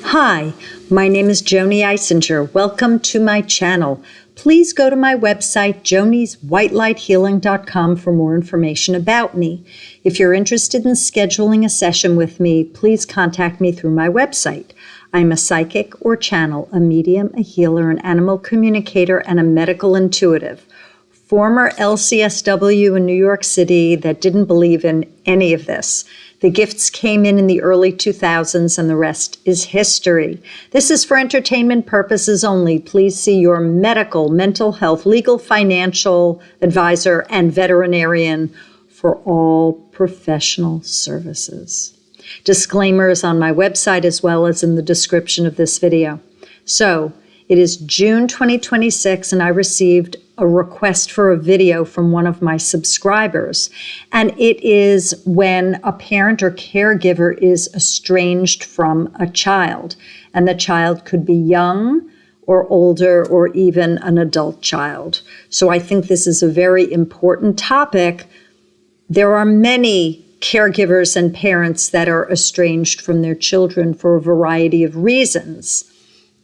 Hi, my name is Joanie Eisinger. Welcome to my channel. Please go to my website, jonieswhitelighthealing.com, for more information about me. If you're interested in scheduling a session with me, please contact me through my website. I'm a psychic or channel, a medium, a healer, an animal communicator, and a medical intuitive. Former LCSW in New York City that didn't believe in any of this. The gifts came in the early 2000s, and the rest is history. This is for entertainment purposes only. Please see your medical, mental health, legal, financial advisor, and veterinarian for all professional services. Disclaimer is on my website as well as in the description of this video. So, it is June 2026, and I received a request for a video from one of my subscribers. And it is when a parent or caregiver is estranged from a child. And the child could be young or older or even an adult child. So I think this is a very important topic. There are many caregivers and parents that are estranged from their children for a variety of reasons.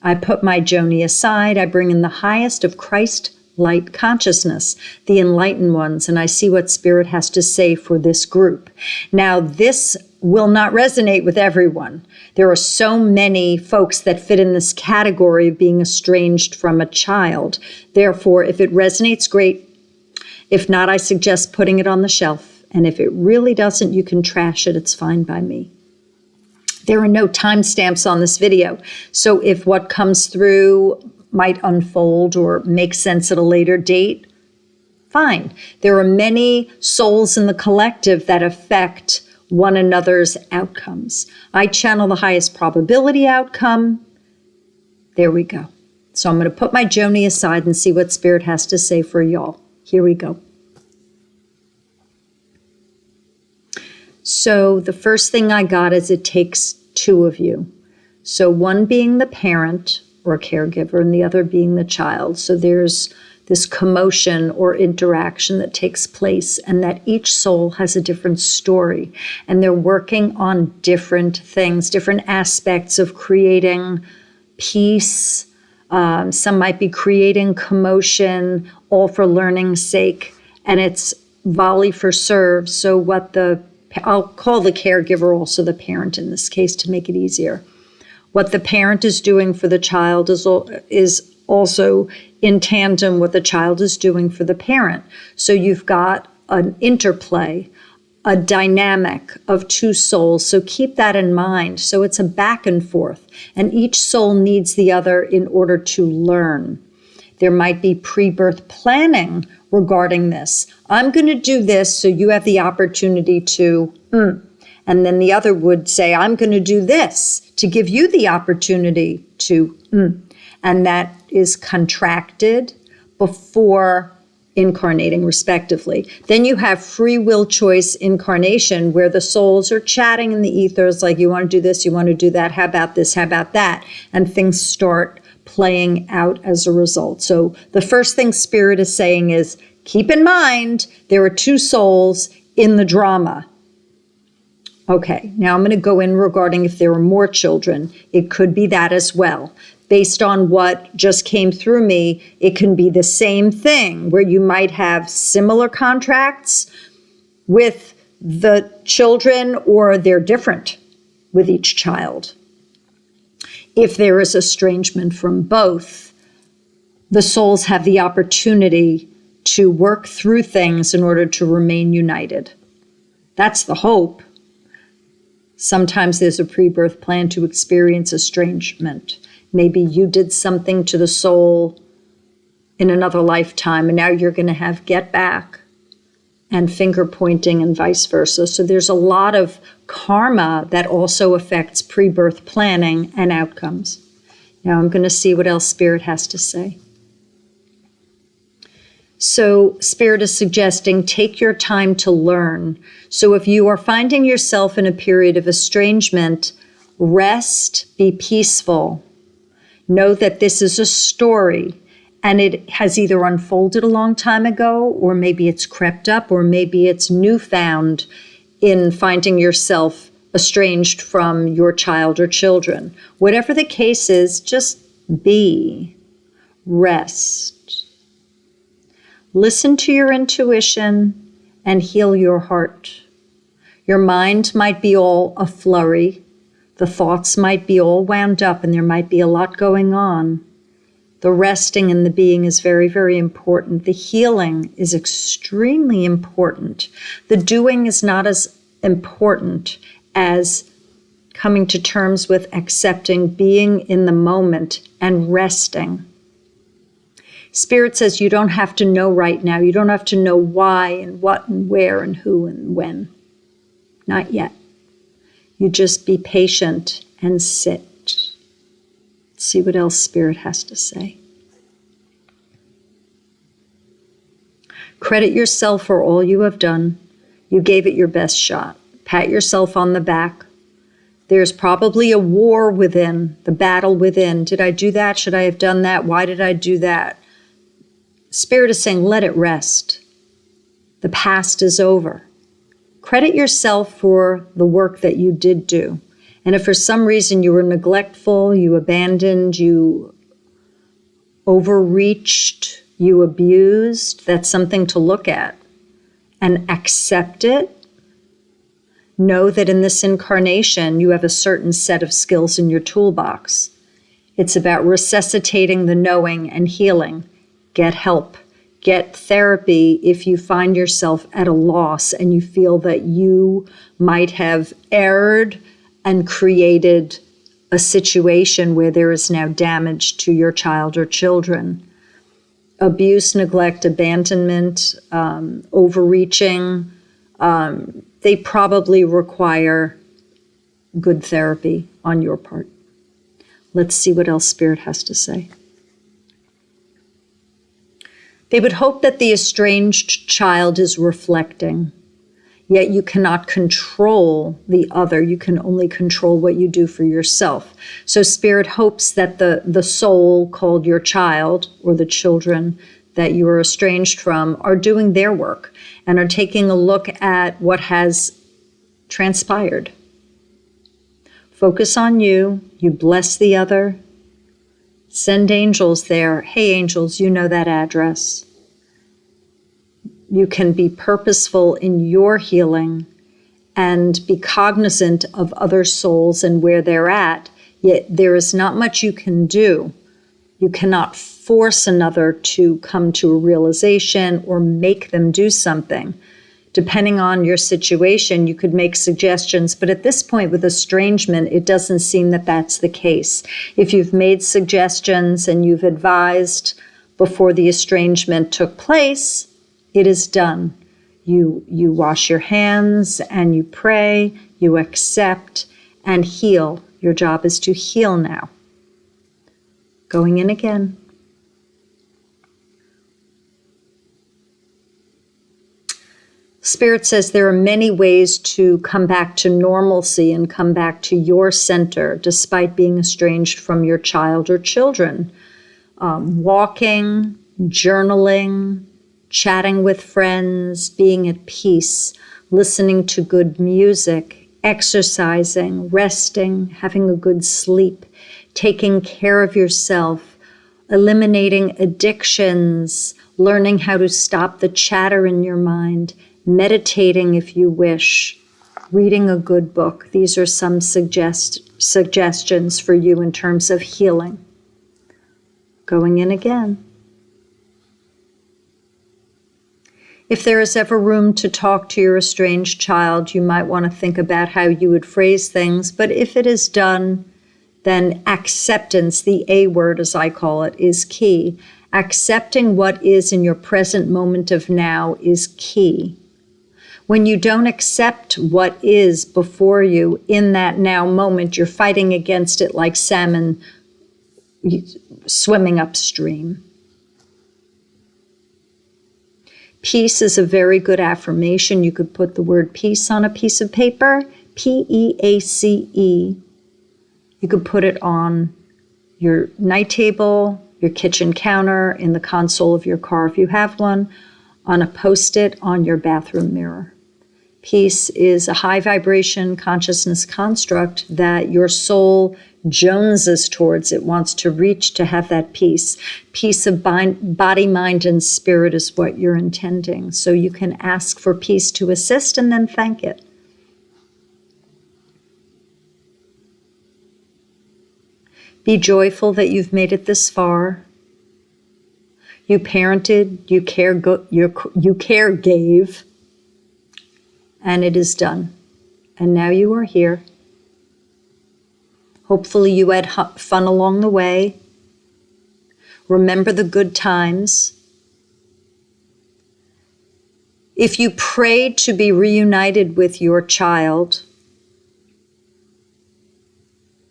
I put my Joanie aside. I bring in the highest of Christ light consciousness, the enlightened ones, and I see what Spirit has to say for this group. Now, this will not resonate with everyone. There are so many folks that fit in this category of being estranged from a child. Therefore, if it resonates, great. If not, I suggest putting it on the shelf. And if it really doesn't, you can trash it. It's fine by me. There are no timestamps on this video. So if what comes through might unfold or make sense at a later date, fine. There are many souls in the collective that affect one another's outcomes. I channel the highest probability outcome. There we go. So I'm going to put my Joanie aside and see what Spirit has to say for y'all. Here we go. So the first thing I got is it takes two of you. So one being the parent or caregiver and the other being the child. So there's this commotion or interaction that takes place, and that each soul has a different story. And they're working on different things, different aspects of creating peace. Some might be creating commotion, all for learning's sake. And it's volley for serve. So I'll call the caregiver also the parent in this case to make it easier. What the parent is doing for the child is also in tandem what the child is doing for the parent. So you've got an interplay, a dynamic of two souls. So keep that in mind. So it's a back and forth, and each soul needs the other in order to learn. There might be pre-birth planning regarding this. I'm going to do this so you have the opportunity to, and then the other would say, I'm going to do this to give you the opportunity to, and that is contracted before incarnating, respectively. Then you have free will choice incarnation, where the souls are chatting in the ethers, like, you want to do this, you want to do that, how about this, how about that, and things start playing out as a result. So the first thing Spirit is saying is, keep in mind, there are two souls in the drama. Okay, now I'm going to go in regarding if there are more children. It could be that as well. Based on what just came through me, it can be the same thing, where you might have similar contracts with the children, or they're different with each child. If there is estrangement from both, the souls have the opportunity to work through things in order to remain united. That's the hope. Sometimes there's a pre-birth plan to experience estrangement. Maybe you did something to the soul in another lifetime, and now you're going to have get back and finger pointing and vice versa. So there's a lot of karma that also affects pre-birth planning and outcomes. Now I'm going to see what else Spirit has to say. So Spirit is suggesting take your time to learn. So if you are finding yourself in a period of estrangement, rest, be peaceful. Know that this is a story, and it has either unfolded a long time ago, or maybe it's crept up, or maybe it's newfound in finding yourself estranged from your child or children. Whatever the case is, just be. Rest. Listen to your intuition and heal your heart. Your mind might be all a flurry. The thoughts might be all wound up and there might be a lot going on. The resting and the being is very, very important. The healing is extremely important. The doing is not as important as coming to terms with accepting, being in the moment, and resting. Spirit says you don't have to know right now. You don't have to know why and what and where and who and when. Not yet. You just be patient and sit. See what else Spirit has to say. Credit yourself for all you have done. You gave it your best shot. Pat yourself on the back. There's probably a war within, the battle within. Did I do that? Should I have done that? Why did I do that? Spirit is saying, let it rest. The past is over. Credit yourself for the work that you did do. And if for some reason you were neglectful, you abandoned, you overreached, you abused, that's something to look at and accept it. Know that in this incarnation, you have a certain set of skills in your toolbox. It's about resuscitating the knowing and healing. Get help. Get therapy if you find yourself at a loss and you feel that you might have erred and created a situation where there is now damage to your child or children. Abuse, neglect, abandonment, overreaching, they probably require good therapy on your part. Let's see what else Spirit has to say. They would hope that the estranged child is reflecting, yet you cannot control the other. You can only control what you do for yourself. So Spirit hopes that the soul called your child or the children that you are estranged from are doing their work and are taking a look at what has transpired. Focus on you. You bless the other. Send angels there. Hey, angels, you know that address. You can be purposeful in your healing and be cognizant of other souls and where they're at, yet there is not much you can do. You cannot force another to come to a realization or make them do something. Depending on your situation, you could make suggestions, but at this point with estrangement, it doesn't seem that that's the case. If you've made suggestions and you've advised before the estrangement took place, it is done. You wash your hands and you pray, you accept and heal. Your job is to heal now. Going in again. Spirit says there are many ways to come back to normalcy and come back to your center despite being estranged from your child or children. Walking, journaling, chatting with friends, being at peace, listening to good music, exercising, resting, having a good sleep, taking care of yourself, eliminating addictions, learning how to stop the chatter in your mind, meditating if you wish, reading a good book. These are some suggestions for you in terms of healing. Going in again. If there is ever room to talk to your estranged child, you might want to think about how you would phrase things. But if it is done, then acceptance, the A word as I call it, is key. Accepting what is in your present moment of now is key. When you don't accept what is before you in that now moment, you're fighting against it like salmon swimming upstream. Peace is a very good affirmation. You could put the word peace on a piece of paper, P-E-A-C-E. You could put it on your night table, your kitchen counter, in the console of your car if you have one, on a Post-it on your bathroom mirror. Peace is a high vibration consciousness construct that your soul joneses towards. It wants to reach to have that peace. Peace of body, mind, and spirit is what you're intending. So you can ask for peace to assist and then thank it. Be joyful that you've made it this far. You parented, you care gave, and it is done. And now you are here. Hopefully you had fun along the way. Remember the good times. If you prayed to be reunited with your child,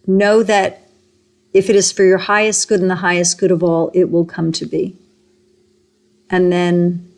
know that if it is for your highest good and the highest good of all, it will come to be. And then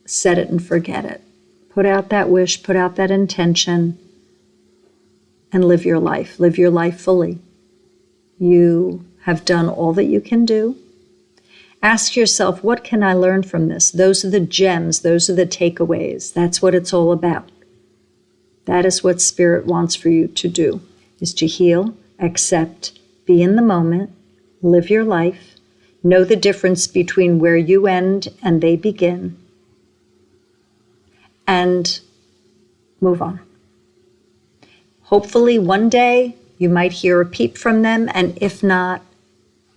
set it and forget it. Put out that wish, put out that intention, and live your life. Live your life fully. You have done all that you can do. Ask yourself, what can I learn from this? Those are the gems. Those are the takeaways. That's what it's all about. That is what Spirit wants for you to do, is to heal, accept, be in the moment, live your life, know the difference between where you end and they begin, and move on. Hopefully one day you might hear a peep from them, and if not,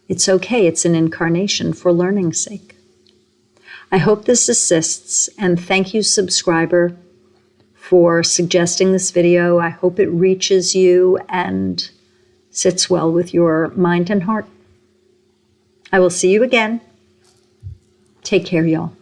it's okay. It's an incarnation for learning's sake. I hope this assists, and thank you, subscriber, for suggesting this video. I hope it reaches you and sits well with your mind and heart. I will see you again. Take care, y'all.